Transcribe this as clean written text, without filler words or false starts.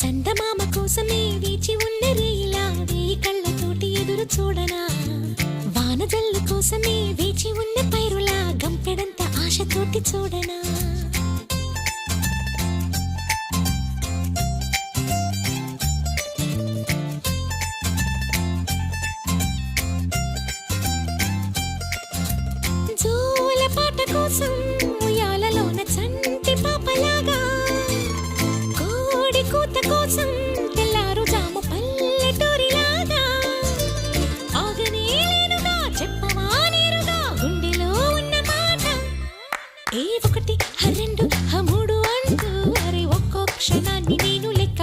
చందమామ కోసమే వేచి ఉన్న రేయిలా వేయి కళ్ళతోటి ఎదురు చూడనా, వానజల్లు కోసమే వేచి ఉన్న పైరులా గంపెడంత ఆశతోటి చూడనా. జోల పాట కోసం ఉయ్యాలలోన చంటి పాపలాగా, కోడి కూత కోసం తెల్లారు జాము పల్లెటూరిలాగా, ఆగనే లేనుగా చెప్పవా నేరుగా గుండెలో ఉన్న మాట. ఏ ఒకటి రెండు మూడు అంటూ అరే ఒక్కో క్షణాన్ని నేను లెక్క